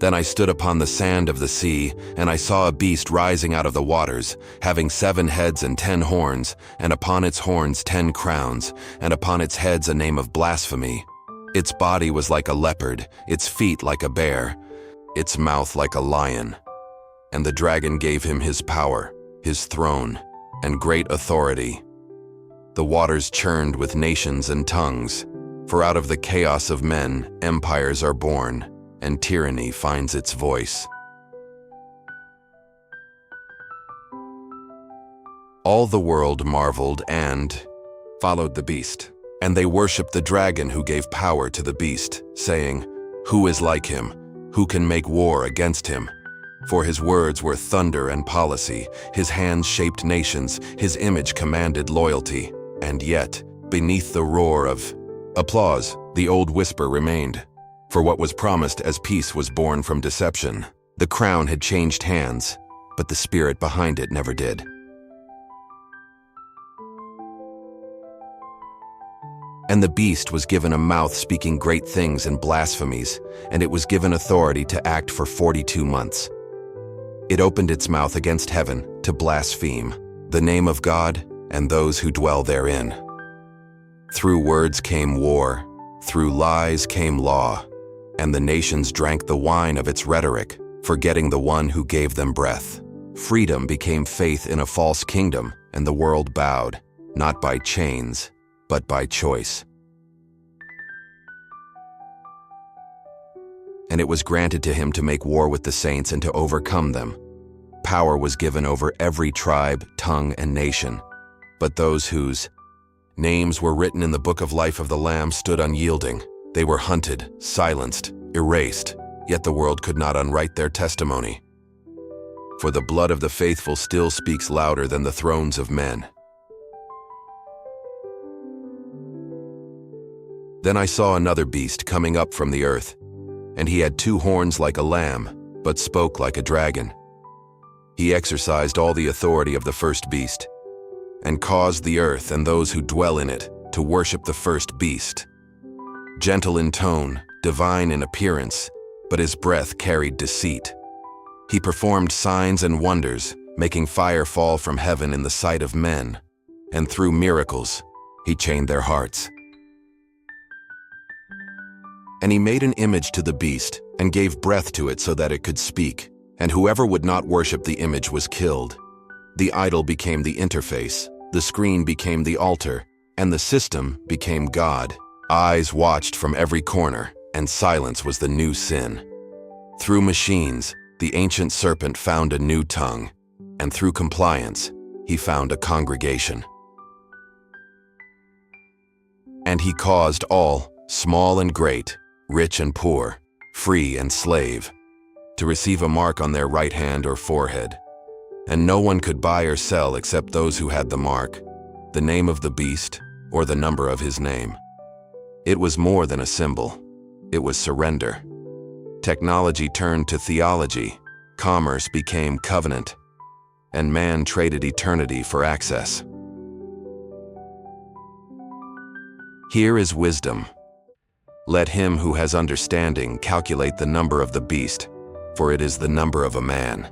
Then I stood upon the sand of the sea, and I saw a beast rising out of the waters, having 7 heads and 10 horns, and upon its horns 10 crowns, and upon its heads a name of blasphemy. Its body was like a leopard, its feet like a bear, its mouth like a lion. And the dragon gave him his power, his throne, and great authority. The waters churned with nations and tongues, for out of the chaos of men empires are born, and tyranny finds its voice. All the world marveled and followed the beast, and they worshipped the dragon who gave power to the beast, saying, "Who is like him? Who can make war against him?" For his words were thunder and policy, his hands shaped nations, his image commanded loyalty. And yet, beneath the roar of applause, the old whisper remained. For what was promised as peace was born from deception. The crown had changed hands, but the spirit behind it never did. And the beast was given a mouth speaking great things and blasphemies, and it was given authority to act for 42 months. It opened its mouth against heaven to blaspheme the name of God and those who dwell therein. Through words came war, through lies came law, and the nations drank the wine of its rhetoric, forgetting the one who gave them breath. Freedom became faith in a false kingdom, and the world bowed, not by chains, but by choice. And it was granted to him to make war with the saints and to overcome them. Power was given over every tribe, tongue, and nation. But those whose names were written in the book of life of the Lamb stood unyielding. They were hunted, silenced, erased, yet the world could not unwrite their testimony. For the blood of the faithful still speaks louder than the thrones of men. Then I saw another beast coming up from the earth, and he had 2 horns like a lamb, but spoke like a dragon. He exercised all the authority of the first beast, and caused the earth and those who dwell in it to worship the first beast. Gentle in tone, divine in appearance, but his breath carried deceit. He performed signs and wonders, making fire fall from heaven in the sight of men, and through miracles, he chained their hearts. And he made an image to the beast, and gave breath to it so that it could speak, and whoever would not worship the image was killed. The idol became the interface, the screen became the altar, and the system became God. Eyes watched from every corner, and silence was the new sin. Through machines, the ancient serpent found a new tongue, and through compliance, he found a congregation. And he caused all, small and great, rich and poor, free and slave, to receive a mark on their right hand or forehead. And no one could buy or sell except those who had the mark, the name of the beast, or the number of his name. It was more than a symbol. It was surrender. Technology turned to theology, commerce became covenant, and man traded eternity for access. Here is wisdom. Let him who has understanding calculate the number of the beast, for it is the number of a man,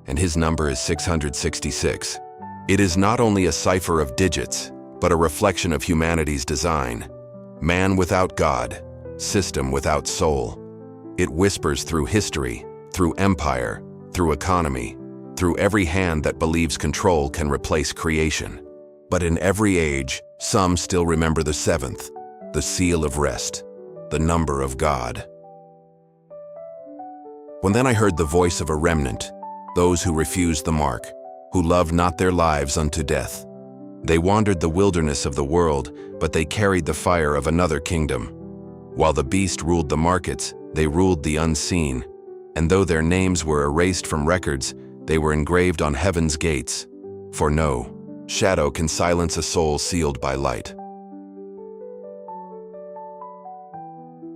and his number is 666. It is not only a cipher of digits, but a reflection of humanity's design. Man without God, system without soul. It whispers through history, through empire, through economy, through every hand that believes control can replace creation. But in every age, some still remember the 7th, the seal of rest, the number of God. When then I heard the voice of a remnant, those who refused the mark, who loved not their lives unto death. They wandered the wilderness of the world, but they carried the fire of another kingdom. While the beast ruled the markets, they ruled the unseen, and though their names were erased from records, they were engraved on heaven's gates. For no shadow can silence a soul sealed by light.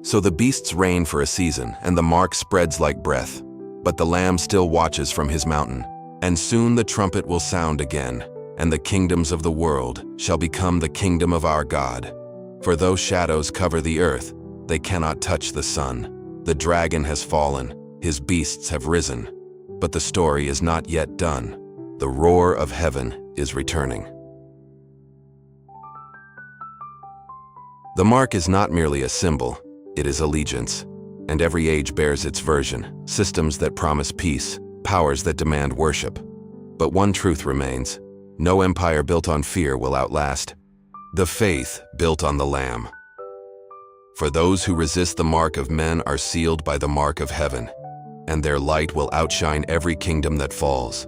So the beasts reign for a season, and the mark spreads like breath. But the Lamb still watches from his mountain, and soon the trumpet will sound again, and the kingdoms of the world shall become the kingdom of our God. For though shadows cover the earth, they cannot touch the sun. The dragon has fallen, His beasts have risen, but the story is not yet done. The roar of heaven is returning. The mark is not merely a symbol, it is allegiance. And every age bears its version, systems that promise peace, powers that demand worship. But one truth remains: no empire built on fear will outlast the faith built on the Lamb. For those who resist the mark of men are sealed by the mark of heaven, and their light will outshine every kingdom that falls.